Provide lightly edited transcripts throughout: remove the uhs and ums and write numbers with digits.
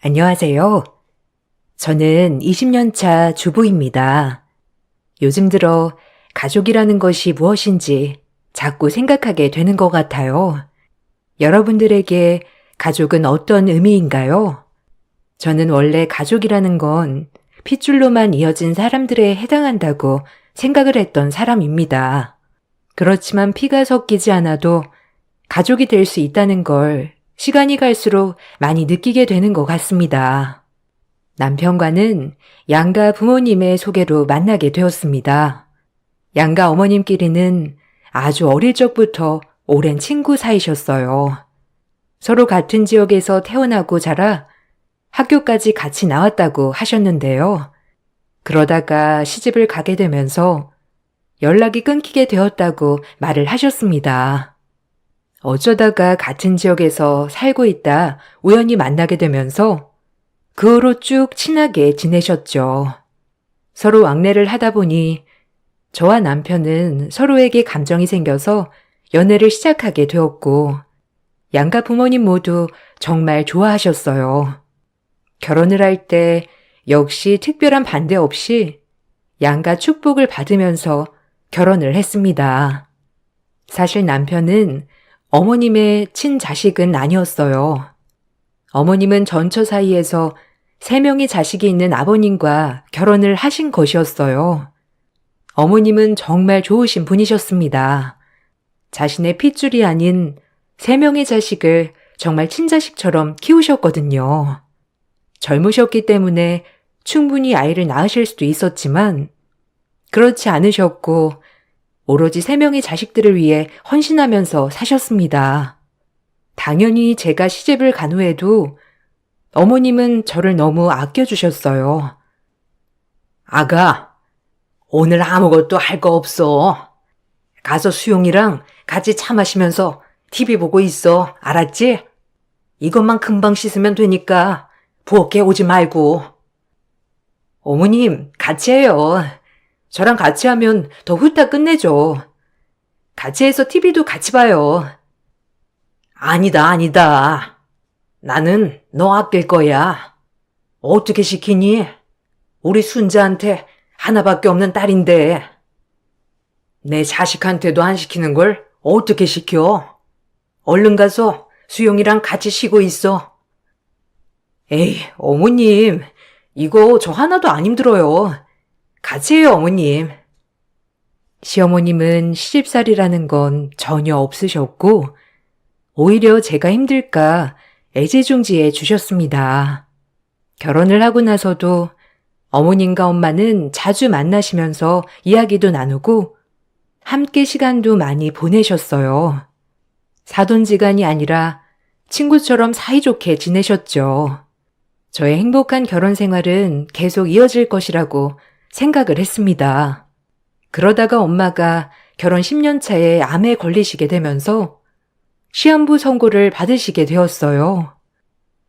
안녕하세요. 저는 20년 차 주부입니다. 요즘 들어 가족이라는 것이 무엇인지 자꾸 생각하게 되는 것 같아요. 여러분들에게 가족은 어떤 의미인가요? 저는 원래 가족이라는 건 핏줄로만 이어진 사람들에 해당한다고 생각을 했던 사람입니다. 그렇지만 피가 섞이지 않아도 가족이 될 수 있다는 걸 시간이 갈수록 많이 느끼게 되는 것 같습니다. 남편과는 양가 부모님의 소개로 만나게 되었습니다. 양가 어머님끼리는 아주 어릴 적부터 오랜 친구 사이셨어요. 서로 같은 지역에서 태어나고 자라 학교까지 같이 나왔다고 하셨는데요. 그러다가 시집을 가게 되면서 연락이 끊기게 되었다고 말을 하셨습니다. 어쩌다가 같은 지역에서 살고 있다 우연히 만나게 되면서 그 후로 쭉 친하게 지내셨죠. 서로 왕래를 하다 보니 저와 남편은 서로에게 감정이 생겨서 연애를 시작하게 되었고 양가 부모님 모두 정말 좋아하셨어요. 결혼을 할 때 역시 특별한 반대 없이 양가 축복을 받으면서 결혼을 했습니다. 사실 남편은 어머님의 친자식은 아니었어요. 어머님은 전처 사이에서 3명의 자식이 있는 아버님과 결혼을 하신 것이었어요. 어머님은 정말 좋으신 분이셨습니다. 자신의 핏줄이 아닌 3명의 자식을 정말 친자식처럼 키우셨거든요. 젊으셨기 때문에 충분히 아이를 낳으실 수도 있었지만 그렇지 않으셨고 오로지 3명의 자식들을 위해 헌신하면서 사셨습니다. 당연히 제가 시집을 간 후에도 어머님은 저를 너무 아껴주셨어요. 아가, 오늘 아무것도 할 거 없어. 가서 수용이랑 같이 차 마시면서 TV 보고 있어. 알았지? 이것만 금방 씻으면 되니까 부엌에 오지 말고. 어머님, 같이 해요. 저랑 같이 하면 더 후딱 끝내죠. 같이 해서 TV도 같이 봐요. 아니다. 나는 너 아낄 거야. 어떻게 시키니? 우리 순자한테 하나밖에 없는 딸인데. 내 자식한테도 안 시키는 걸 어떻게 시켜? 얼른 가서 수영이랑 같이 쉬고 있어. 에이, 어머님, 이거 저 하나도 안 힘들어요. 같이 해요, 어머님. 시어머님은 시집살이라는 건 전혀 없으셨고 오히려 제가 힘들까 애지중지해 주셨습니다. 결혼을 하고 나서도 어머님과 엄마는 자주 만나시면서 이야기도 나누고 함께 시간도 많이 보내셨어요. 사돈지간이 아니라 친구처럼 사이좋게 지내셨죠. 저의 행복한 결혼 생활은 계속 이어질 것이라고 생각을 했습니다. 그러다가 엄마가 결혼 10년 차에 암에 걸리시게 되면서 시한부 선고를 받으시게 되었어요.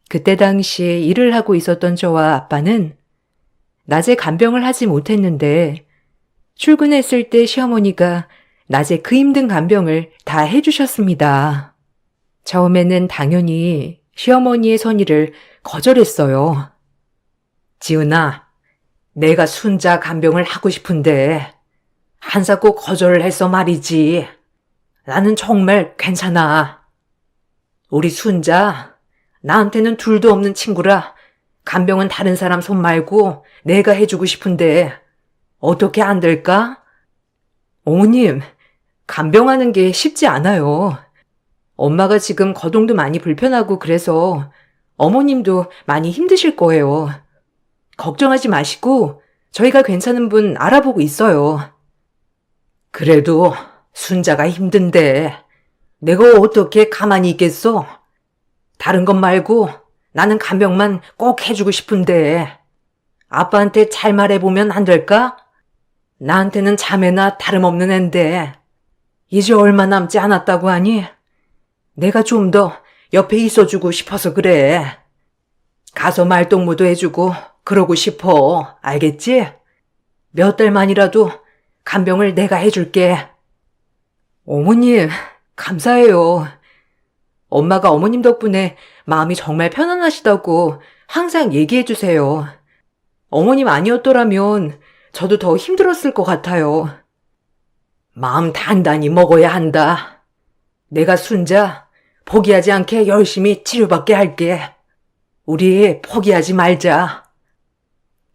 그때 당시 일을 하고 있었던 저와 아빠는 낮에 간병을 하지 못했는데 출근했을 때 시어머니가 낮에 그 힘든 간병을 다 해주셨습니다. 처음에는 당연히 시어머니의 선의를 거절했어요. 지은아, 내가 순자 간병을 하고 싶은데 한사코 거절을 했어 말이지. 나는 정말 괜찮아. 우리 순자, 나한테는 둘도 없는 친구라 간병은 다른 사람 손 말고 내가 해주고 싶은데 어떻게 안 될까? 어머님, 간병하는 게 쉽지 않아요. 엄마가 지금 거동도 많이 불편하고 그래서 어머님도 많이 힘드실 거예요. 걱정하지 마시고 저희가 괜찮은 분 알아보고 있어요. 그래도 순자가 힘든데 내가 어떻게 가만히 있겠어? 다른 것 말고 나는 간병만 꼭 해주고 싶은데 아빠한테 잘 말해보면 안 될까? 나한테는 자매나 다름없는 앤데 이제 얼마 남지 않았다고 하니 내가 좀 더 옆에 있어주고 싶어서 그래. 가서 말동무도 해주고 그러고 싶어. 알겠지? 몇 달만이라도 간병을 내가 해줄게. 어머님, 감사해요. 엄마가 어머님 덕분에 마음이 정말 편안하시다고 항상 얘기해 주세요. 어머님 아니었더라면 저도 더 힘들었을 것 같아요. 마음 단단히 먹어야 한다. 내가 순자 포기하지 않게 열심히 치료받게 할게. 우리 포기하지 말자.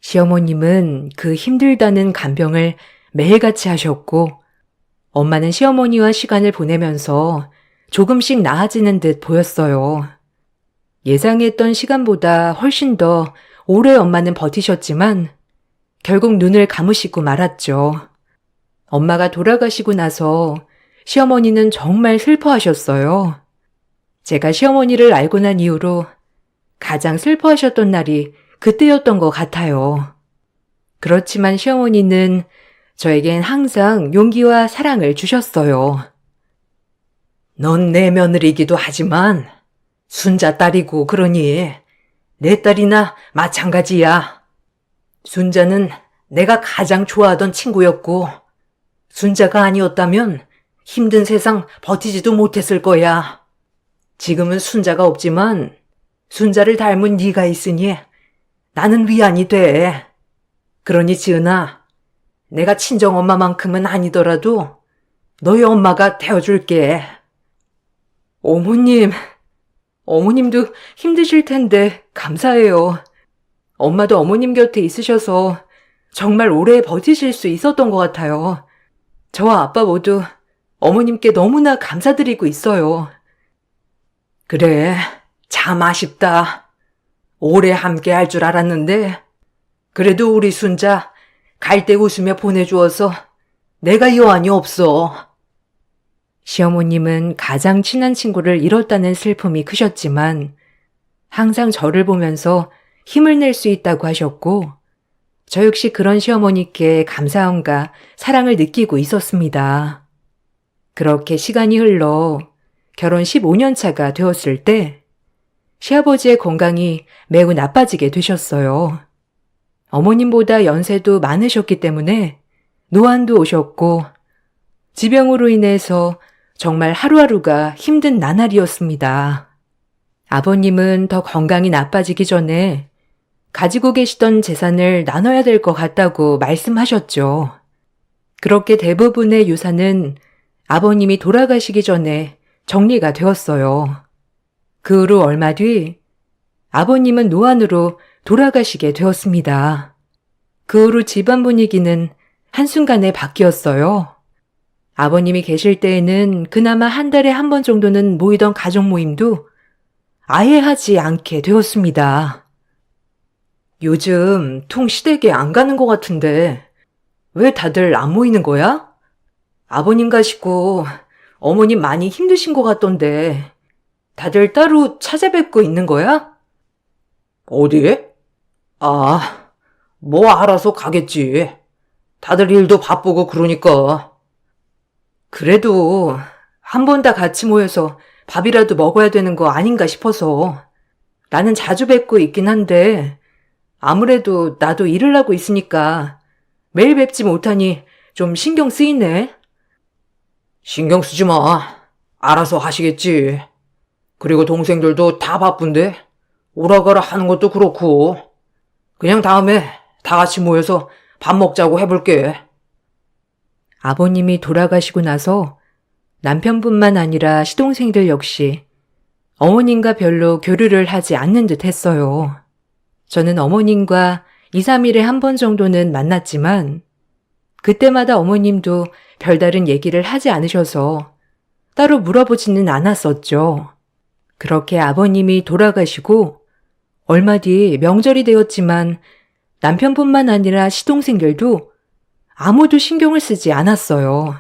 시어머님은 그 힘들다는 간병을 매일같이 하셨고, 엄마는 시어머니와 시간을 보내면서 조금씩 나아지는 듯 보였어요. 예상했던 시간보다 훨씬 더 오래 엄마는 버티셨지만 결국 눈을 감으시고 말았죠. 엄마가 돌아가시고 나서 시어머니는 정말 슬퍼하셨어요. 제가 시어머니를 알고 난 이후로 가장 슬퍼하셨던 날이 그때였던 것 같아요. 그렇지만 시어머니는 저에겐 항상 용기와 사랑을 주셨어요. 넌 내 며느리이기도 하지만 순자 딸이고 그러니 내 딸이나 마찬가지야. 순자는 내가 가장 좋아하던 친구였고 순자가 아니었다면 힘든 세상 버티지도 못했을 거야. 지금은 순자가 없지만 순자를 닮은 네가 있으니 나는 위안이 돼. 그러니 지은아, 내가 친정엄마만큼은 아니더라도 너희 엄마가 되어줄게. 어머님도 힘드실 텐데 감사해요. 엄마도 어머님 곁에 있으셔서 정말 오래 버티실 수 있었던 것 같아요. 저와 아빠 모두 어머님께 너무나 감사드리고 있어요. 그래, 참 아쉽다. 오래 함께 할 줄 알았는데 그래도 우리 순자 갈 때 웃으며 보내주어서 내가 여한이 없어. 시어머님은 가장 친한 친구를 잃었다는 슬픔이 크셨지만 항상 저를 보면서 힘을 낼 수 있다고 하셨고 저 역시 그런 시어머니께 감사함과 사랑을 느끼고 있었습니다. 그렇게 시간이 흘러 결혼 15년 차가 되었을 때 시아버지의 건강이 매우 나빠지게 되셨어요. 어머님보다 연세도 많으셨기 때문에 노안도 오셨고 지병으로 인해서 정말 하루하루가 힘든 나날이었습니다. 아버님은 더 건강이 나빠지기 전에 가지고 계시던 재산을 나눠야 될 것 같다고 말씀하셨죠. 그렇게 대부분의 유산은 아버님이 돌아가시기 전에 정리가 되었어요. 그 후로 얼마 뒤 아버님은 노안으로 돌아가시게 되었습니다. 그 후로 집안 분위기는 한순간에 바뀌었어요. 아버님이 계실 때에는 그나마 한 달에 한 번 정도는 모이던 가족 모임도 아예 하지 않게 되었습니다. 요즘 통 시댁에 안 가는 것 같은데 왜 다들 안 모이는 거야? 아버님 가시고 어머님 많이 힘드신 것 같던데 다들 따로 찾아뵙고 있는 거야? 어디에? 아, 뭐 알아서 가겠지. 다들 일도 바쁘고 그러니까. 그래도 한 번 다 같이 모여서 밥이라도 먹어야 되는 거 아닌가 싶어서. 나는 자주 뵙고 있긴 한데 아무래도 나도 일을 하고 있으니까 매일 뵙지 못하니 좀 신경 쓰이네. 신경 쓰지 마. 알아서 하시겠지. 그리고 동생들도 다 바쁜데 오라가라 하는 것도 그렇고 그냥 다음에 다 같이 모여서 밥 먹자고 해볼게. 아버님이 돌아가시고 나서 남편뿐만 아니라 시동생들 역시 어머님과 별로 교류를 하지 않는 듯 했어요. 저는 어머님과 2, 3일에 한 번 정도는 만났지만 그때마다 어머님도 별다른 얘기를 하지 않으셔서 따로 물어보지는 않았었죠. 그렇게 아버님이 돌아가시고 얼마 뒤 명절이 되었지만 남편뿐만 아니라 시동생들도 아무도 신경을 쓰지 않았어요.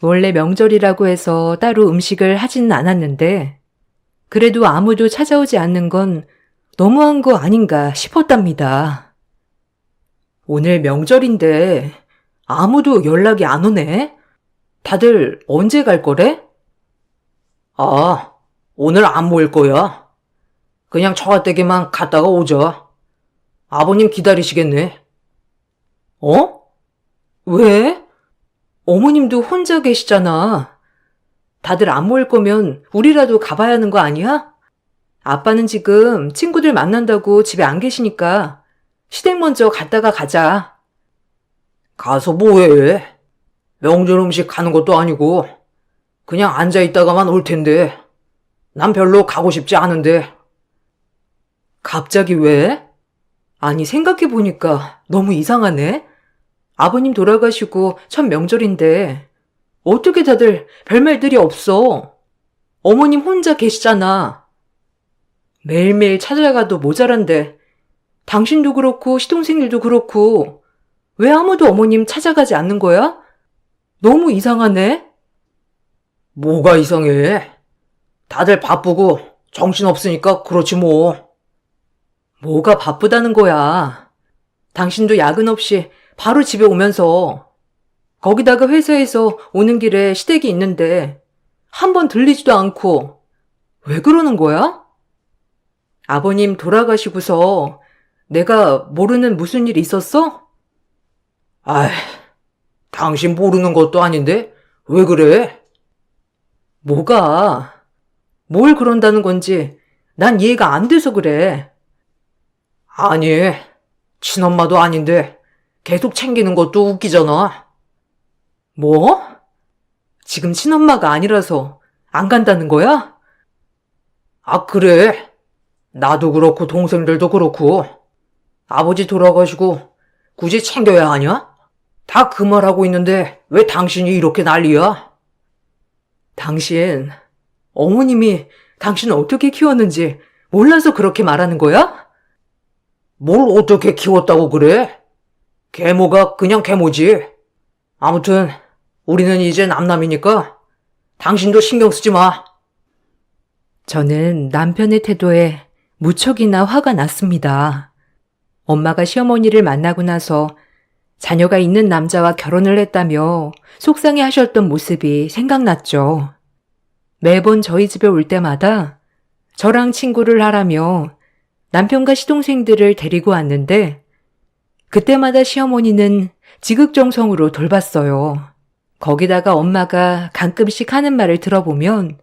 원래 명절이라고 해서 따로 음식을 하지는 않았는데 그래도 아무도 찾아오지 않는 건 너무한 거 아닌가 싶었답니다. 오늘 명절인데 아무도 연락이 안 오네? 다들 언제 갈 거래? 아, 오늘 안 모일 거야. 그냥 처가댁에만 갔다가 오자. 아버님 기다리시겠네. 어? 왜? 어머님도 혼자 계시잖아. 다들 안 모일 거면 우리라도 가봐야 하는 거 아니야? 아빠는 지금 친구들 만난다고 집에 안 계시니까 시댁 먼저 갔다가 가자. 가서 뭐해? 명절 음식 가는 것도 아니고 그냥 앉아있다가만 올 텐데 난 별로 가고 싶지 않은데. 갑자기 왜? 아니 생각해보니까 너무 이상하네. 아버님 돌아가시고 첫 명절인데 어떻게 다들 별말들이 없어. 어머님 혼자 계시잖아. 매일매일 찾아가도 모자란데 당신도 그렇고 시동생들도 그렇고 왜 아무도 어머님 찾아가지 않는 거야? 너무 이상하네. 뭐가 이상해? 다들 바쁘고 정신없으니까 그렇지 뭐. 뭐가 바쁘다는 거야. 당신도 야근 없이 바로 집에 오면서 거기다가 회사에서 오는 길에 시댁이 있는데 한 번 들리지도 않고 왜 그러는 거야? 아버님 돌아가시고서 내가 모르는 무슨 일 있었어? 아이, 당신 모르는 것도 아닌데 왜 그래? 뭐가? 뭘 그런다는 건지 난 이해가 안 돼서 그래. 아니, 친엄마도 아닌데 계속 챙기는 것도 웃기잖아. 뭐? 지금 친엄마가 아니라서 안 간다는 거야? 아, 그래. 나도 그렇고 동생들도 그렇고 아버지 돌아가시고 굳이 챙겨야 하냐? 다 그 말하고 있는데 왜 당신이 이렇게 난리야? 당신, 어머님이 당신을 어떻게 키웠는지 몰라서 그렇게 말하는 거야? 뭘 어떻게 키웠다고 그래? 계모가 그냥 계모지. 아무튼 우리는 이제 남남이니까 당신도 신경 쓰지 마. 저는 남편의 태도에 무척이나 화가 났습니다. 엄마가 시어머니를 만나고 나서 자녀가 있는 남자와 결혼을 했다며 속상해 하셨던 모습이 생각났죠. 매번 저희 집에 올 때마다 저랑 친구를 하라며 남편과 시동생들을 데리고 왔는데 그때마다 시어머니는 지극정성으로 돌봤어요. 거기다가 엄마가 가끔씩 하는 말을 들어보면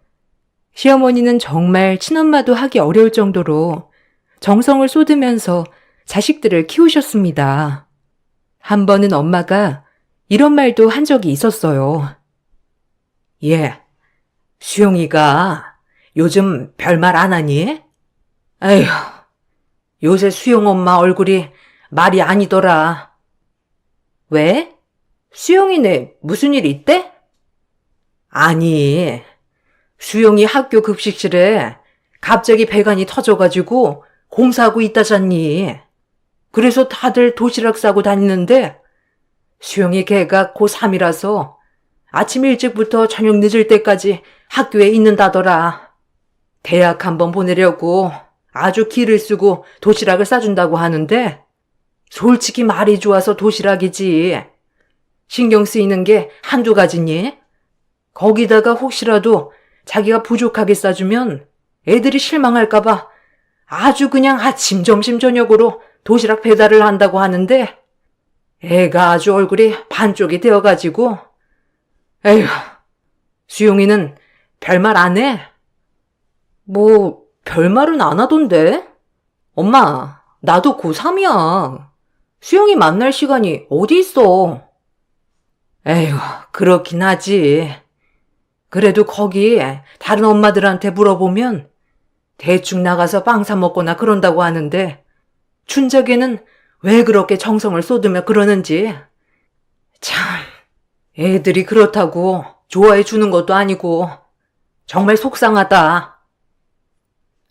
시어머니는 정말 친엄마도 하기 어려울 정도로 정성을 쏟으면서 자식들을 키우셨습니다. 한 번은 엄마가 이런 말도 한 적이 있었어요. 예, 수영이가 요즘 별말 안 하니? 에휴, 요새 수영 엄마 얼굴이 말이 아니더라. 왜? 수영이네 무슨 일 있대? 아니, 수영이 학교 급식실에 갑자기 배관이 터져가지고 공사하고 있다잖니. 그래서 다들 도시락 싸고 다니는데 수영이 걔가 고3이라서 아침 일찍부터 저녁 늦을 때까지 학교에 있는다더라. 대학 한번 보내려고 아주 기를 쓰고 도시락을 싸준다고 하는데 솔직히 말이 좋아서 도시락이지. 신경 쓰이는 게 한두 가지니? 거기다가 혹시라도 자기가 부족하게 싸주면 애들이 실망할까봐 아주 그냥 아침, 점심, 저녁으로 도시락 배달을 한다고 하는데 애가 아주 얼굴이 반쪽이 되어가지고 에휴, 수용이는 별말 안 해? 뭐 별말은 안 하던데? 엄마, 나도 고3이야. 수영이 만날 시간이 어디 있어? 에휴, 그렇긴 하지. 그래도 거기 다른 엄마들한테 물어보면 대충 나가서 빵 사 먹거나 그런다고 하는데 춘작에는 왜 그렇게 정성을 쏟으며 그러는지. 참, 애들이 그렇다고 좋아해 주는 것도 아니고 정말 속상하다.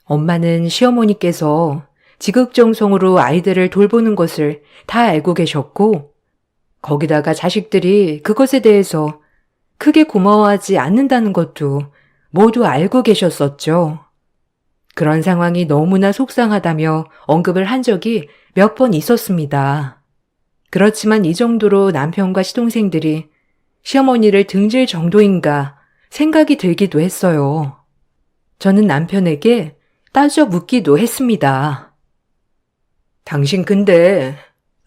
엄마는 시어머니께서 지극정성으로 아이들을 돌보는 것을 다 알고 계셨고 거기다가 자식들이 그것에 대해서 크게 고마워하지 않는다는 것도 모두 알고 계셨었죠. 그런 상황이 너무나 속상하다며 언급을 한 적이 몇 번 있었습니다. 그렇지만 이 정도로 남편과 시동생들이 시어머니를 등질 정도인가 생각이 들기도 했어요. 저는 남편에게 따져 묻기도 했습니다. 당신 근데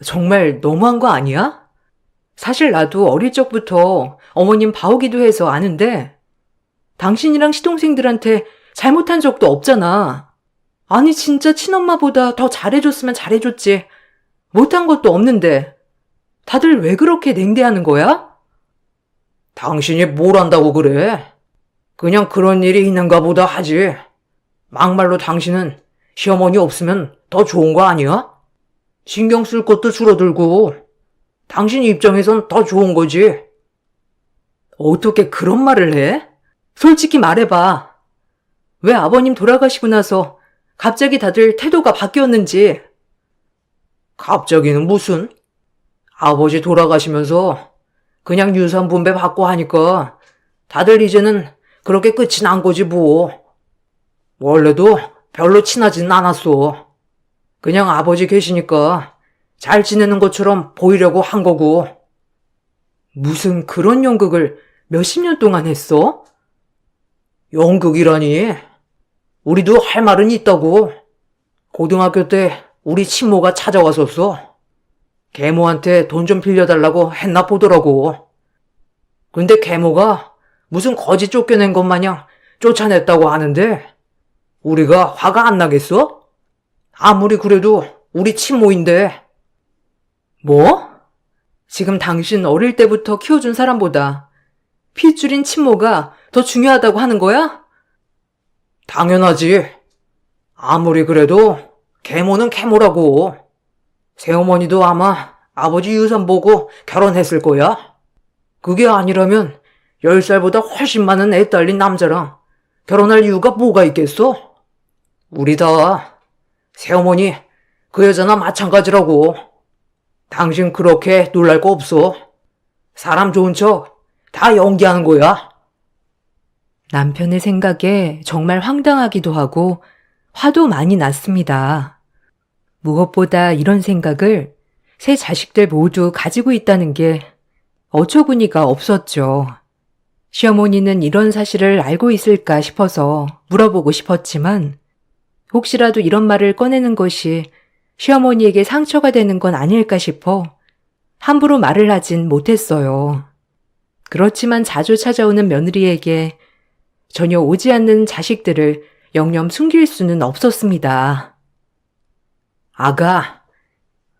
정말 너무한 거 아니야? 사실 나도 어릴 적부터 어머님 봐오기도 해서 아는데 당신이랑 시동생들한테 잘못한 적도 없잖아. 아니, 진짜 친엄마보다 더 잘해줬으면 잘해줬지. 못한 것도 없는데. 다들 왜 그렇게 냉대하는 거야? 당신이 뭘 안다고 그래? 그냥 그런 일이 있는가 보다 하지. 막말로 당신은 시어머니 없으면 더 좋은 거 아니야? 신경 쓸 것도 줄어들고 당신 입장에선 더 좋은 거지. 어떻게 그런 말을 해? 솔직히 말해봐. 왜 아버님 돌아가시고 나서 갑자기 다들 태도가 바뀌었는지. 갑자기는 무슨? 아버지 돌아가시면서 그냥 유산 분배 받고 하니까 다들 이제는 그렇게 끝이 난 거지 뭐. 원래도 별로 친하진 않았어. 그냥 아버지 계시니까 잘 지내는 것처럼 보이려고 한 거고. 무슨 그런 연극을 몇십 년 동안 했어? 연극이라니. 우리도 할 말은 있다고. 고등학교 때 우리 친모가 찾아왔었어. 계모한테 돈 좀 빌려달라고 했나 보더라고. 근데 계모가 무슨 거지 쫓겨낸 것 마냥 쫓아냈다고 하는데 우리가 화가 안 나겠어? 아무리 그래도 우리 친모인데. 뭐? 지금 당신 어릴 때부터 키워준 사람보다 핏줄인 친모가 더 중요하다고 하는 거야? 당연하지. 아무리 그래도 계모는 계모라고. 새어머니도 아마 아버지 유산 보고 결혼했을 거야. 그게 아니라면 10살보다 훨씬 많은 애 딸린 남자랑 결혼할 이유가 뭐가 있겠어? 우리 다 새어머니 그 여자나 마찬가지라고. 당신 그렇게 놀랄 거 없어. 사람 좋은 척 다 연기하는 거야. 남편의 생각에 정말 황당하기도 하고 화도 많이 났습니다. 무엇보다 이런 생각을 세 자식들 모두 가지고 있다는 게 어처구니가 없었죠. 시어머니는 이런 사실을 알고 있을까 싶어서 물어보고 싶었지만 혹시라도 이런 말을 꺼내는 것이 시어머니에게 상처가 되는 건 아닐까 싶어 함부로 말을 하진 못했어요. 그렇지만 자주 찾아오는 며느리에게 전혀 오지 않는 자식들을 영영 숨길 수는 없었습니다. 아가,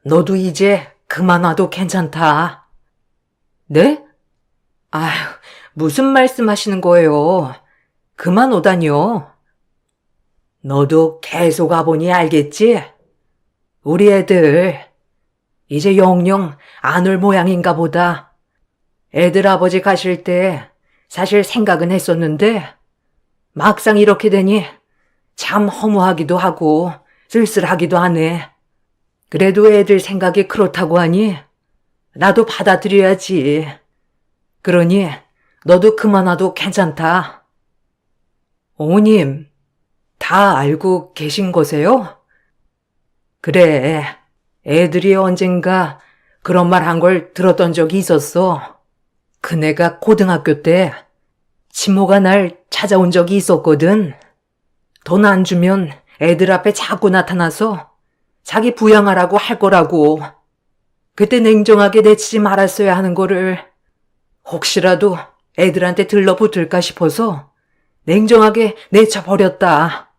너도 이제 그만 와도 괜찮다. 네? 아휴, 무슨 말씀 하시는 거예요? 그만 오다니요. 너도 계속 와보니 알겠지? 우리 애들 이제 영영 안 올 모양인가 보다. 애들 아버지 가실 때 사실 생각은 했었는데 막상 이렇게 되니 참 허무하기도 하고 쓸쓸하기도 하네. 그래도 애들 생각이 그렇다고 하니 나도 받아들여야지. 그러니 너도 그만 와도 괜찮다. 어머님, 다 알고 계신 거세요? 그래, 애들이 언젠가 그런 말 한 걸 들었던 적이 있었어. 그네가 고등학교 때 친모가 날 찾아온 적이 있었거든. 돈 안 주면 애들 앞에 자꾸 나타나서 자기 부양하라고 할 거라고. 그때 냉정하게 내치지 말았어야 하는 거를 혹시라도 애들한테 들러붙을까 싶어서 냉정하게 내쳐버렸다.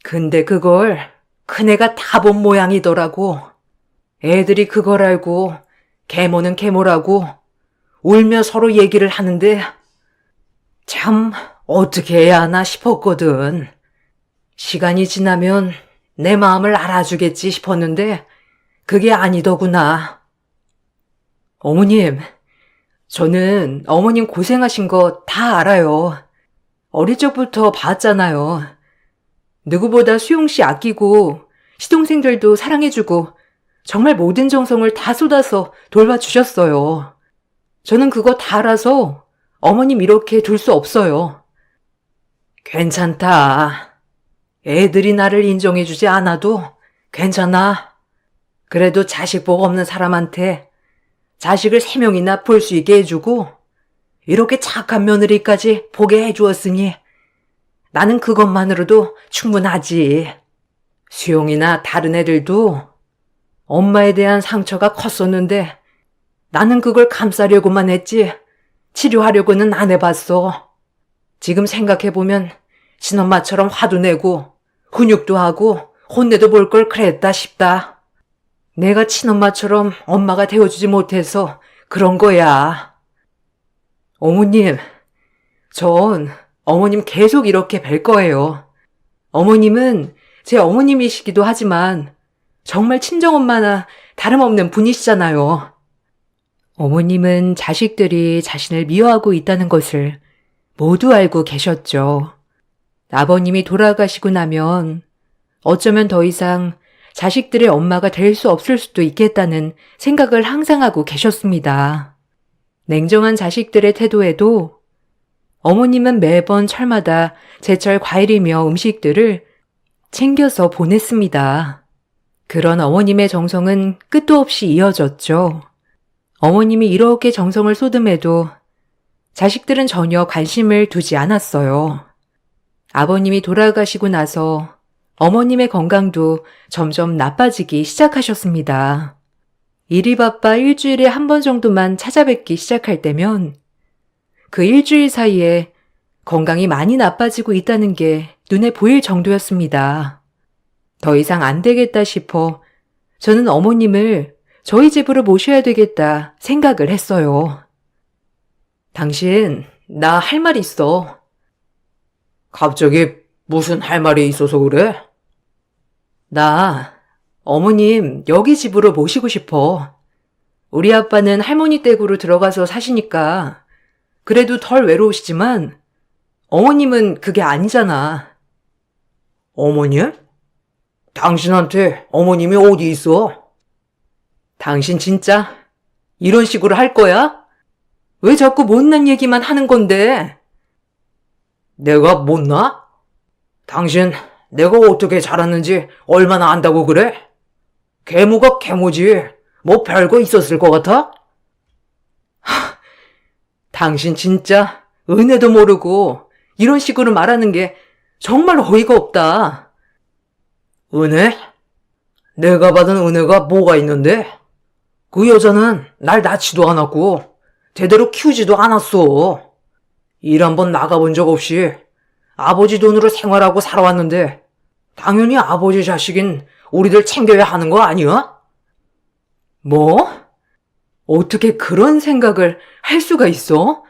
근데 그걸 큰애가 다 본 모양이더라고. 애들이 그걸 알고 계모는 계모라고 울며 서로 얘기를 하는데 참 어떻게 해야 하나 싶었거든. 시간이 지나면 내 마음을 알아주겠지 싶었는데 그게 아니더구나. 어머님, 저는 어머님 고생하신 거 다 알아요. 어릴 적부터 봤잖아요. 누구보다 수용 씨 아끼고 시동생들도 사랑해주고 정말 모든 정성을 다 쏟아서 돌봐주셨어요. 저는 그거 다 알아서 어머님 이렇게 둘 수 없어요. 괜찮다. 애들이 나를 인정해주지 않아도 괜찮아. 그래도 자식 복 없는 사람한테 자식을 3명이나 볼 수 있게 해주고 이렇게 착한 며느리까지 보게 해주었으니 나는 그것만으로도 충분하지. 수용이나 다른 애들도 엄마에 대한 상처가 컸었는데 나는 그걸 감싸려고만 했지 치료하려고는 안 해봤어. 지금 생각해보면 친엄마처럼 화도 내고 훈육도 하고 혼내도 볼 걸 그랬다 싶다. 내가 친엄마처럼 엄마가 되어주지 못해서 그런 거야. 어머님, 전 어머님 계속 이렇게 뵐 거예요. 어머님은 제 어머님이시기도 하지만 정말 친정엄마나 다름없는 분이시잖아요. 어머님은 자식들이 자신을 미워하고 있다는 것을 모두 알고 계셨죠. 아버님이 돌아가시고 나면 어쩌면 더 이상 자식들의 엄마가 될 수 없을 수도 있겠다는 생각을 항상 하고 계셨습니다. 냉정한 자식들의 태도에도 어머님은 매번 철마다 제철 과일이며 음식들을 챙겨서 보냈습니다. 그런 어머님의 정성은 끝도 없이 이어졌죠. 어머님이 이렇게 정성을 쏟음에도 자식들은 전혀 관심을 두지 않았어요. 아버님이 돌아가시고 나서 어머님의 건강도 점점 나빠지기 시작하셨습니다. 일이 바빠 일주일에 한 번 정도만 찾아뵙기 시작할 때면 그 일주일 사이에 건강이 많이 나빠지고 있다는 게 눈에 보일 정도였습니다. 더 이상 안 되겠다 싶어 저는 어머님을 저희 집으로 모셔야 되겠다 생각을 했어요. 당신, 나 할 말 있어. 갑자기 무슨 할 말이 있어서 그래? 나 어머님 여기 집으로 모시고 싶어. 우리 아빠는 할머니 댁으로 들어가서 사시니까 그래도 덜 외로우시지만 어머님은 그게 아니잖아. 어머님? 당신한테 어머님이 어디 있어? 당신 진짜 이런 식으로 할 거야? 왜 자꾸 못난 얘기만 하는 건데? 내가 못나? 당신 내가 어떻게 자랐는지 얼마나 안다고 그래? 계모가 계모지 뭐 별거 있었을 것 같아? 당신 진짜 은혜도 모르고 이런 식으로 말하는 게 정말 어이가 없다. 은혜? 내가 받은 은혜가 뭐가 있는데? 그 여자는 날 낳지도 않았고 제대로 키우지도 않았어. 일 한번 나가본 적 없이 아버지 돈으로 생활하고 살아왔는데 당연히 아버지 자식인 우리들 챙겨야 하는 거 아니야? 뭐? 어떻게 그런 생각을 할 수가 있어?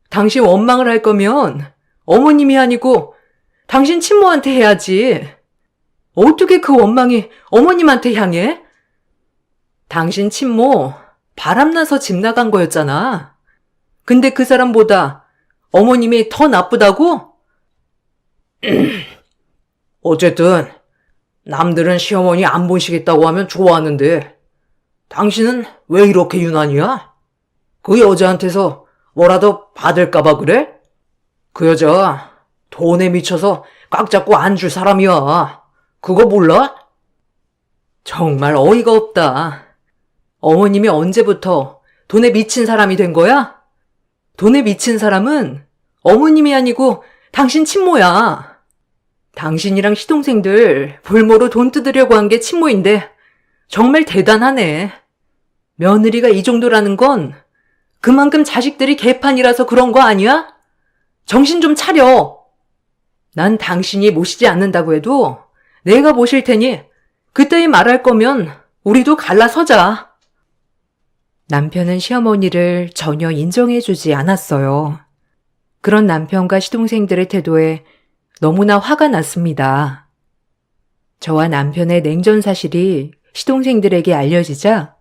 당신 원망을 할 거면 어머님이 아니고 당신 친모한테 해야지. 어떻게 그 원망이 어머님한테 향해? 당신 친모 바람나서 집 나간 거였잖아. 근데 그 사람보다 어머님이 더 나쁘다고? 어쨌든 남들은 시어머니 안 보시겠다고 하면 좋아하는데 당신은 왜 이렇게 유난이야? 그 여자한테서 뭐라도 받을까봐 그래? 그 여자 돈에 미쳐서 꽉 잡고 안 줄 사람이야. 그거 몰라? 정말 어이가 없다. 어머님이 언제부터 돈에 미친 사람이 된 거야? 돈에 미친 사람은 어머님이 아니고 당신 친모야. 당신이랑 시동생들 볼모로 돈 뜯으려고 한 게 친모인데 정말 대단하네. 며느리가 이 정도라는 건 그만큼 자식들이 개판이라서 그런 거 아니야? 정신 좀 차려. 난 당신이 모시지 않는다고 해도 내가 모실 테니 그따위 말할 거면 우리도 갈라서자. 남편은 시어머니를 전혀 인정해주지 않았어요. 그런 남편과 시동생들의 태도에 너무나 화가 났습니다. 저와 남편의 냉전 사실이 시동생들에게 알려지자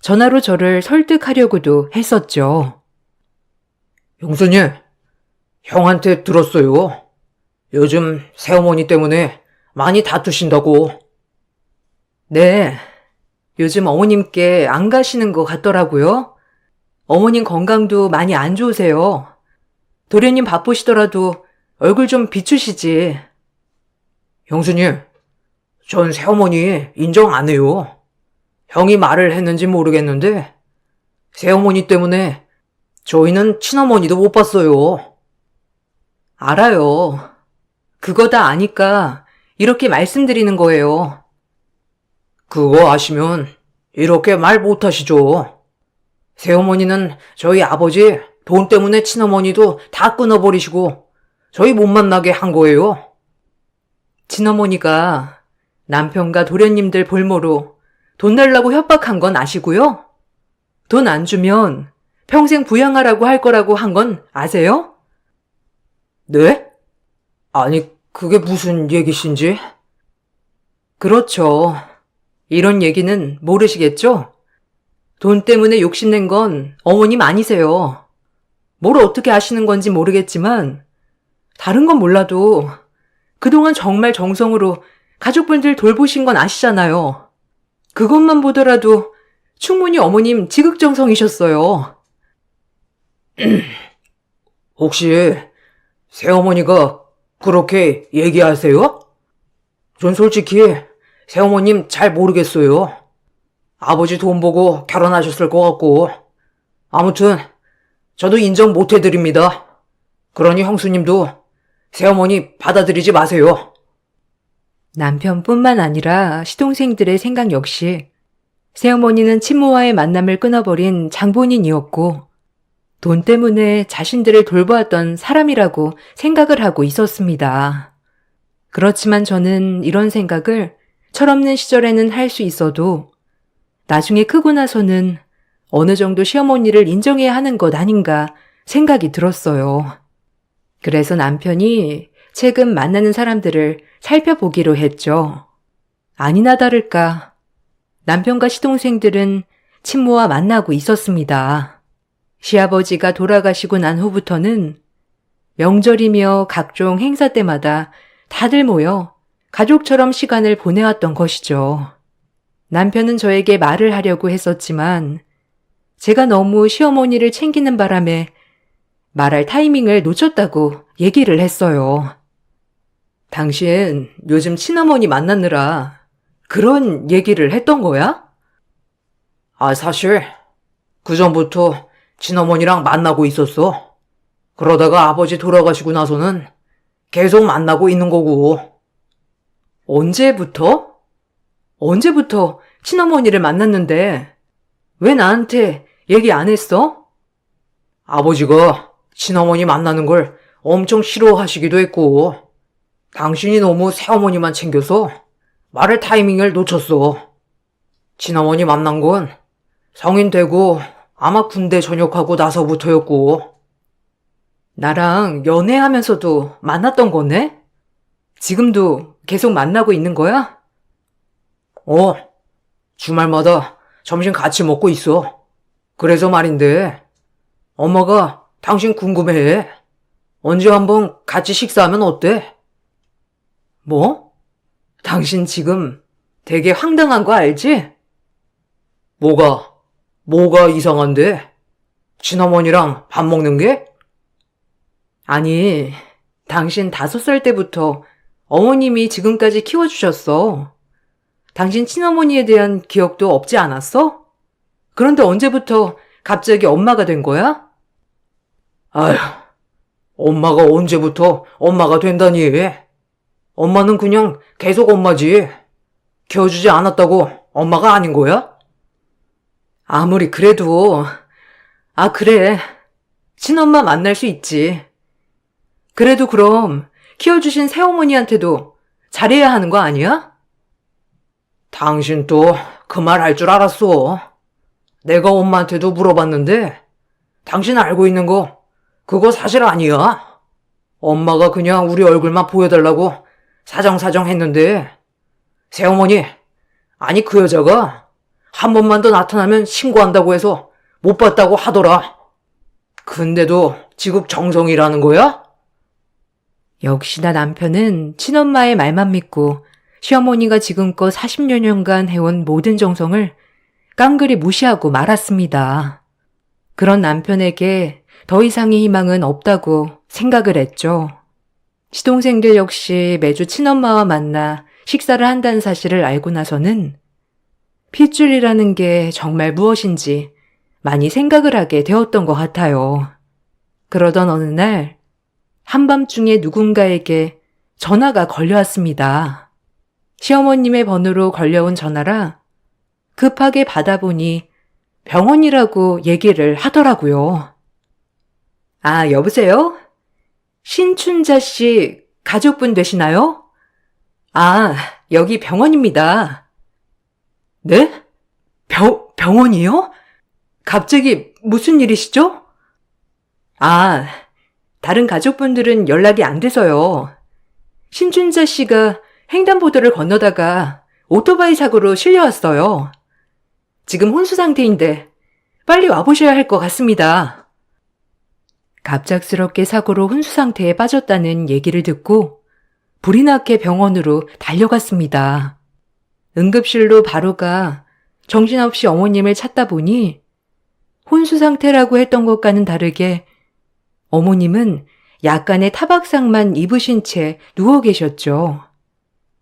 전화로 저를 설득하려고도 했었죠. 형수님, 형한테 들었어요. 요즘 새어머니 때문에 많이 다투신다고. 네, 요즘 어머님께 안 가시는 것 같더라고요. 어머님 건강도 많이 안 좋으세요. 도련님 바쁘시더라도 얼굴 좀 비추시지. 형수님, 전 새어머니 인정 안 해요. 형이 말을 했는지 모르겠는데 새어머니 때문에 저희는 친어머니도 못 봤어요. 알아요. 그거 다 아니까 이렇게 말씀드리는 거예요. 그거 아시면 이렇게 말 못하시죠. 새어머니는 저희 아버지 돈 때문에 친어머니도 다 끊어버리시고 저희 못 만나게 한 거예요. 친어머니가 남편과 도련님들 볼모로 돈 달라고 협박한 건 아시고요? 돈 안 주면 평생 부양하라고 할 거라고 한 건 아세요? 네? 아니, 그게 무슨 얘기신지? 그렇죠. 이런 얘기는 모르시겠죠? 돈 때문에 욕심낸 건 어머님 아니세요. 뭘 어떻게 아시는 건지 모르겠지만 다른 건 몰라도 그동안 정말 정성으로 가족분들 돌보신 건 아시잖아요. 그것만 보더라도 충분히 어머님 지극정성이셨어요. 혹시 새어머니가 그렇게 얘기하세요? 전 솔직히 새어머님 잘 모르겠어요. 아버지 돈 보고 결혼하셨을 것 같고. 아무튼 저도 인정 못 해드립니다. 그러니 형수님도 새어머니 받아들이지 마세요. 남편뿐만 아니라 시동생들의 생각 역시 새어머니는 친모와의 만남을 끊어버린 장본인이었고 돈 때문에 자신들을 돌보았던 사람이라고 생각을 하고 있었습니다. 그렇지만 저는 이런 생각을 철없는 시절에는 할 수 있어도 나중에 크고 나서는 어느 정도 시어머니를 인정해야 하는 것 아닌가 생각이 들었어요. 그래서 남편이 최근 만나는 사람들을 살펴보기로 했죠. 아니나 다를까 남편과 시동생들은 친모와 만나고 있었습니다. 시아버지가 돌아가시고 난 후부터는 명절이며 각종 행사 때마다 다들 모여 가족처럼 시간을 보내왔던 것이죠. 남편은 저에게 말을 하려고 했었지만 제가 너무 시어머니를 챙기는 바람에 말할 타이밍을 놓쳤다고 얘기를 했어요. 당신 요즘 친어머니 만나느라 그런 얘기를 했던 거야? 사실 그전부터 친어머니랑 만나고 있었어. 그러다가 아버지 돌아가시고 나서는 계속 만나고 있는 거고. 언제부터? 언제부터 친어머니를 만났는데 왜 나한테 얘기 안 했어? 아버지가 친어머니 만나는 걸 엄청 싫어하시기도 했고 당신이 너무 새어머니만 챙겨서 말할 타이밍을 놓쳤어. 친어머니 만난 건 성인 되고 아마 군대 전역하고 나서부터였고. 나랑 연애하면서도 만났던 거네? 지금도 계속 만나고 있는 거야? 주말마다 점심 같이 먹고 있어. 그래서 말인데 엄마가 당신 궁금해해. 언제 한번 같이 식사하면 어때? 뭐? 당신 지금 되게 황당한 거 알지? 뭐가 이상한데? 친어머니랑 밥 먹는 게? 아니, 당신 5살 때부터 어머님이 지금까지 키워주셨어. 당신 친어머니에 대한 기억도 없지 않았어? 그런데 언제부터 갑자기 엄마가 된 거야? 아휴, 엄마가 언제부터 엄마가 된다니. 엄마는 그냥 계속 엄마지. 키워주지 않았다고 엄마가 아닌 거야? 아무리 그래도, 그래. 친엄마 만날 수 있지. 그래도 그럼 키워주신 새어머니한테도 잘해야 하는 거 아니야? 당신 또 그 말 할 줄 알았어. 내가 엄마한테도 물어봤는데 당신 알고 있는 거 그거 사실 아니야. 엄마가 그냥 우리 얼굴만 보여달라고 사정사정 했는데 새어머니, 아니 그 여자가 한 번만 더 나타나면 신고한다고 해서 못 봤다고 하더라. 근데도 지극정성이라는 거야? 역시나 남편은 친엄마의 말만 믿고 시어머니가 지금껏 40여 년간 해온 모든 정성을 깡그리 무시하고 말았습니다. 그런 남편에게 더 이상의 희망은 없다고 생각을 했죠. 시동생들 역시 매주 친엄마와 만나 식사를 한다는 사실을 알고 나서는 핏줄이라는 게 정말 무엇인지 많이 생각을 하게 되었던 것 같아요. 그러던 어느 날 한밤중에 누군가에게 전화가 걸려왔습니다. 시어머님의 번호로 걸려온 전화라 급하게 받아보니 병원이라고 얘기를 하더라고요. 여보세요? 신춘자 씨 가족분 되시나요? 아, 여기 병원입니다. 네? 병원이요? 갑자기 무슨 일이시죠? 아, 다른 가족분들은 연락이 안 돼서요. 신춘자 씨가 횡단보도를 건너다가 오토바이 사고로 실려왔어요. 지금 혼수 상태인데 빨리 와보셔야 할 것 같습니다. 갑작스럽게 사고로 혼수 상태에 빠졌다는 얘기를 듣고 불이 나게 병원으로 달려갔습니다. 응급실로 바로 가 정신없이 어머님을 찾다 보니 혼수 상태라고 했던 것과는 다르게 어머님은 약간의 타박상만 입으신 채 누워 계셨죠.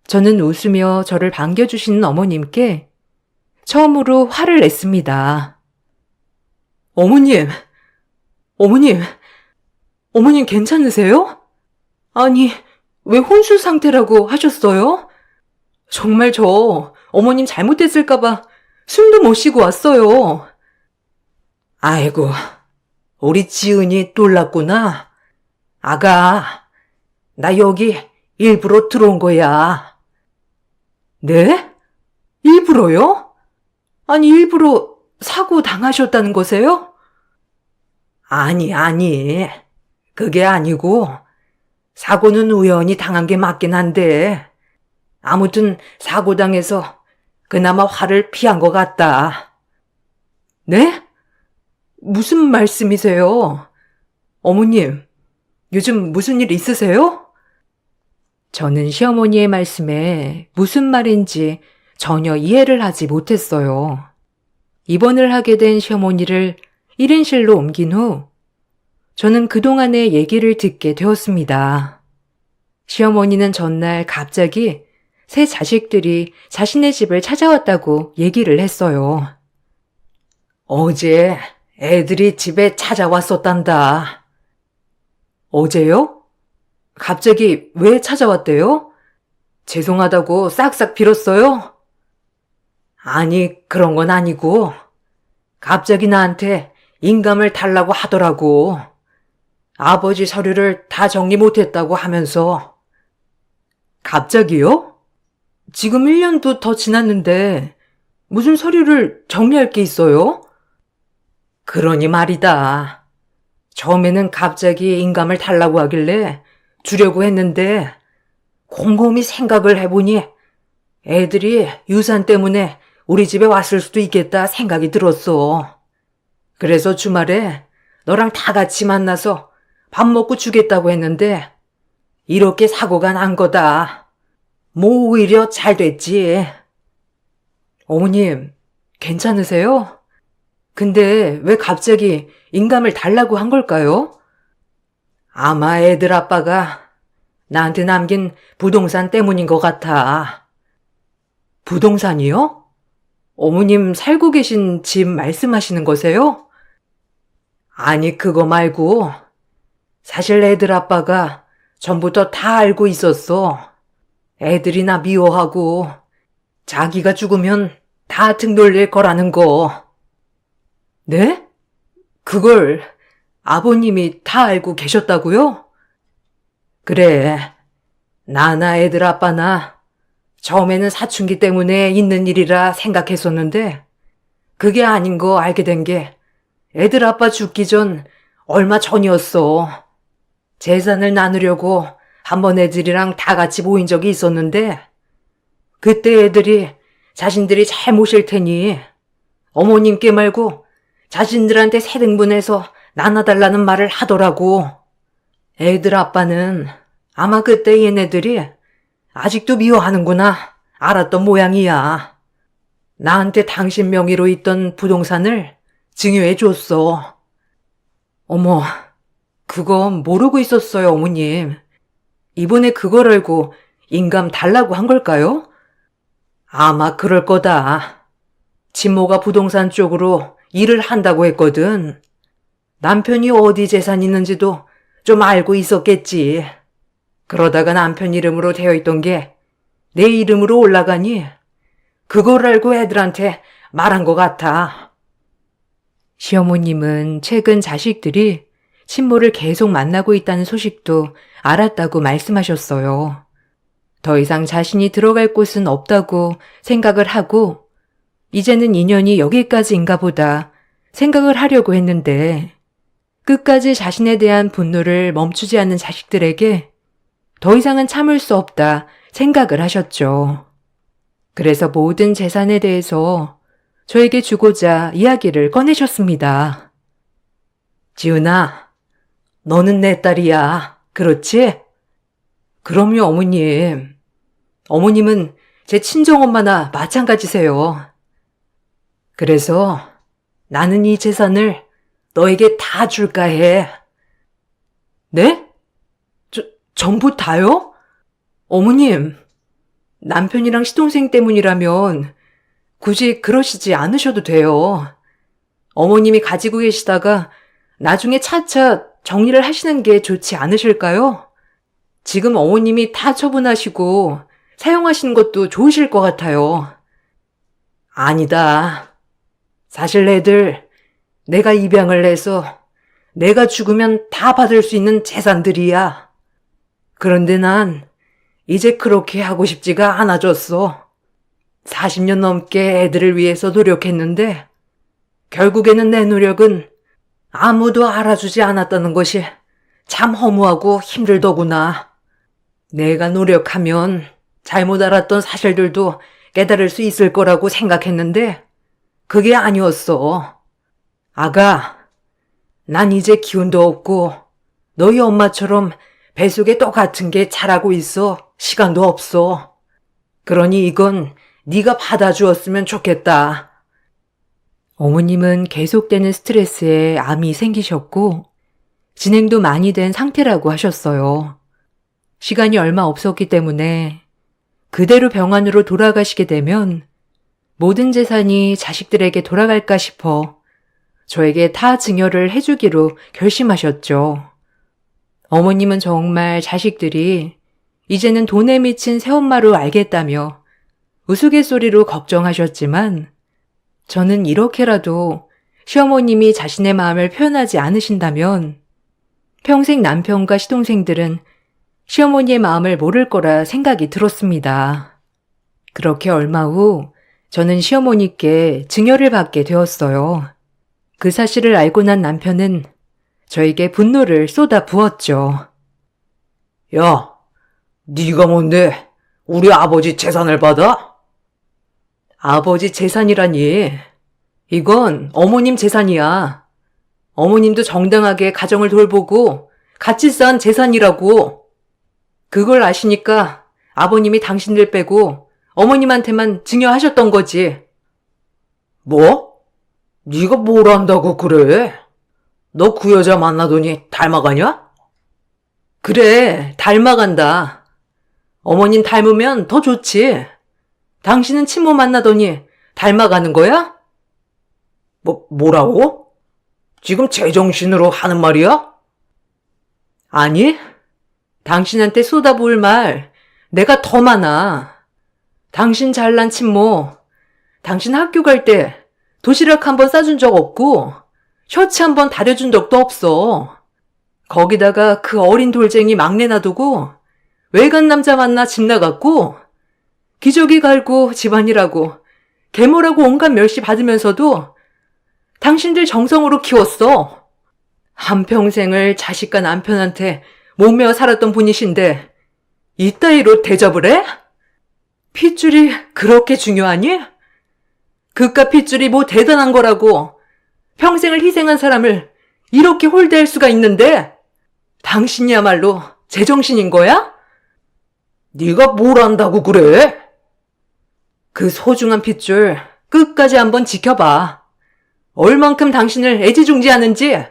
저는 웃으며 저를 반겨주시는 어머님께 처음으로 화를 냈습니다. 어머님, 어머님 괜찮으세요? 아니, 왜 혼수 상태라고 하셨어요? 정말 저 어머님 잘못했을까봐 숨도 못 쉬고 왔어요. 아이고, 우리 지은이 놀랐구나. 아가, 나 여기 일부러 들어온 거야. 네? 일부러요? 아니, 일부러 사고 당하셨다는 거세요? 아니. 그게 아니고, 사고는 우연히 당한 게 맞긴 한데, 아무튼 사고 당해서 그나마 화를 피한 것 같다. 네? 무슨 말씀이세요? 어머님, 요즘 무슨 일 있으세요? 저는 시어머니의 말씀에 무슨 말인지 전혀 이해를 하지 못했어요. 입원을 하게 된 시어머니를 1인실로 옮긴 후 저는 그동안의 얘기를 듣게 되었습니다. 시어머니는 전날 갑자기 새 자식들이 자신의 집을 찾아왔다고 얘기를 했어요. 어제 애들이 집에 찾아왔었단다. 어제요? 갑자기 왜 찾아왔대요? 죄송하다고 싹싹 빌었어요? 아니, 그런 건 아니고 갑자기 나한테 인감을 달라고 하더라고. 아버지 서류를 다 정리 못했다고 하면서. 갑자기요? 지금 1년도 더 지났는데 무슨 서류를 정리할 게 있어요? 그러니 말이다. 처음에는 갑자기 인감을 달라고 하길래 주려고 했는데 곰곰이 생각을 해보니 애들이 유산 때문에 우리 집에 왔을 수도 있겠다 생각이 들었어. 그래서 주말에 너랑 다 같이 만나서 밥 먹고 주겠다고 했는데 이렇게 사고가 난 거다. 뭐 오히려 잘 됐지. 어머님, 괜찮으세요? 근데 왜 갑자기 인감을 달라고 한 걸까요? 아마 애들 아빠가 나한테 남긴 부동산 때문인 것 같아. 부동산이요? 어머님 살고 계신 집 말씀하시는 거세요? 아니, 그거 말고 사실 애들 아빠가 전부터 다 알고 있었어. 애들이 나 미워하고 자기가 죽으면 다 등 돌릴 거라는 거. 네? 그걸 아버님이 다 알고 계셨다고요? 그래, 나나 애들 아빠나 처음에는 사춘기 때문에 있는 일이라 생각했었는데 그게 아닌 거 알게 된 게 애들 아빠 죽기 전 얼마 전이었어. 재산을 나누려고 한번 애들이랑 다 같이 모인 적이 있었는데 그때 애들이 자신들이 잘 모실 테니 어머님께 말고 자신들한테 세 등분해서 나눠달라는 말을 하더라고. 애들 아빠는 아마 그때 얘네들이 아직도 미워하는구나 알았던 모양이야. 나한테 당신 명의로 있던 부동산을 증여해 줬어. 어머, 그거 모르고 있었어요, 어머님. 이번에 그걸 알고 인감 달라고 한 걸까요? 아마 그럴 거다. 친모가 부동산 쪽으로 일을 한다고 했거든. 남편이 어디 재산 있는지도 좀 알고 있었겠지. 그러다가 남편 이름으로 되어 있던 게 내 이름으로 올라가니 그걸 알고 애들한테 말한 것 같아. 시어머님은 최근 자식들이 친모를 계속 만나고 있다는 소식도 알았다고 말씀하셨어요. 더 이상 자신이 들어갈 곳은 없다고 생각을 하고 이제는 인연이 여기까지인가 보다 생각을 하려고 했는데 끝까지 자신에 대한 분노를 멈추지 않는 자식들에게 더 이상은 참을 수 없다 생각을 하셨죠. 그래서 모든 재산에 대해서 저에게 주고자 이야기를 꺼내셨습니다. 지은아, 너는 내 딸이야. 그렇지? 그럼요, 어머님. 어머님은 제 친정엄마나 마찬가지세요. 그래서 나는 이 재산을 너에게 다 줄까 해. 네? 전부 다요? 어머님, 남편이랑 시동생 때문이라면 굳이 그러시지 않으셔도 돼요. 어머님이 가지고 계시다가 나중에 차차 정리를 하시는 게 좋지 않으실까요? 지금 어머님이 다 처분하시고 사용하시는 것도 좋으실 것 같아요. 아니다. 사실 애들 내가 입양을 해서 내가 죽으면 다 받을 수 있는 재산들이야. 그런데 난 이제 그렇게 하고 싶지가 않아졌어. 40년 넘게 애들을 위해서 노력했는데 결국에는 내 노력은 아무도 알아주지 않았다는 것이 참 허무하고 힘들더구나. 내가 노력하면 잘못 알았던 사실들도 깨달을 수 있을 거라고 생각했는데 그게 아니었어. 아가, 난 이제 기운도 없고 너희 엄마처럼 뱃속에 떡 같은 게 자라고 있어. 시간도 없어. 그러니 이건 네가 받아주었으면 좋겠다. 어머님은 계속되는 스트레스에 암이 생기셨고 진행도 많이 된 상태라고 하셨어요. 시간이 얼마 없었기 때문에 그대로 병원으로 돌아가시게 되면 모든 재산이 자식들에게 돌아갈까 싶어 저에게 다 증여를 해주기로 결심하셨죠. 어머님은 정말 자식들이 이제는 돈에 미친 새엄마로 알겠다며 우스갯소리로 걱정하셨지만 저는 이렇게라도 시어머님이 자신의 마음을 표현하지 않으신다면 평생 남편과 시동생들은 시어머니의 마음을 모를 거라 생각이 들었습니다. 그렇게 얼마 후 저는 시어머니께 증여를 받게 되었어요. 그 사실을 알고 난 남편은 저에게 분노를 쏟아 부었죠. 야, 네가 뭔데 우리 아버지 재산을 받아? 아버지 재산이라니. 이건 어머님 재산이야. 어머님도 정당하게 가정을 돌보고 같이 쌓은 재산이라고. 그걸 아시니까 아버님이 당신들 빼고 어머님한테만 증여하셨던 거지. 뭐? 네가 뭘 안다고 그래? 너 그 여자 만나더니 닮아가냐? 그래, 닮아간다. 어머님 닮으면 더 좋지. 당신은 친모 만나더니 닮아가는 거야? 뭐라고? 지금 제정신으로 하는 말이야? 아니, 당신한테 쏟아부을 말 내가 더 많아. 당신 잘난 친모, 당신 학교 갈 때 도시락 한 번 싸준 적 없고 셔츠 한 번 다려준 적도 없어. 거기다가 그 어린 돌쟁이 막내 놔두고 외간 남자 만나 집 나갔고 기저귀 갈고 집안일하고 계모라고 온갖 멸시 받으면서도 당신들 정성으로 키웠어. 한평생을 자식과 남편한테 몸매어 살았던 분이신데 이따위로 대접을 해? 핏줄이 그렇게 중요하니? 그깟 핏줄이 뭐 대단한 거라고 평생을 희생한 사람을 이렇게 홀대할 수가 있는데 당신이야말로 제정신인 거야? 네가 뭘 안다고 그래? 그 소중한 핏줄 끝까지 한번 지켜봐. 얼만큼 당신을 애지중지하는지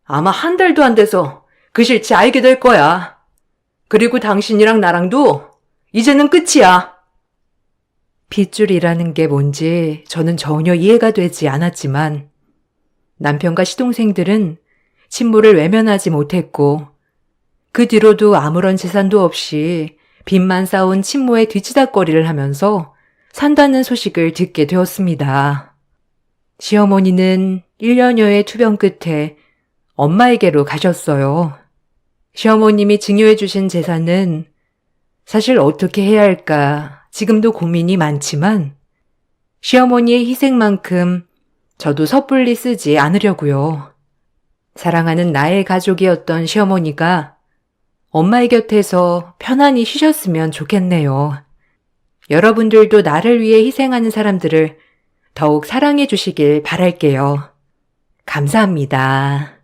아마 한 달도 안 돼서 그 실체 알게 될 거야. 그리고 당신이랑 나랑도 이제는 끝이야. 핏줄이라는 게 뭔지 저는 전혀 이해가 되지 않았지만 남편과 시동생들은 친모를 외면하지 못했고 그 뒤로도 아무런 재산도 없이 빚만 쌓은 친모의 뒤치다꺼리를 하면서 산다는 소식을 듣게 되었습니다. 시어머니는 1년여의 투병 끝에 엄마에게로 가셨어요. 시어머님이 증여해 주신 재산은 사실 어떻게 해야 할까 지금도 고민이 많지만 시어머니의 희생만큼 저도 섣불리 쓰지 않으려고요. 사랑하는 나의 가족이었던 시어머니가 엄마의 곁에서 편안히 쉬셨으면 좋겠네요. 여러분들도 나를 위해 희생하는 사람들을 더욱 사랑해 주시길 바랄게요. 감사합니다.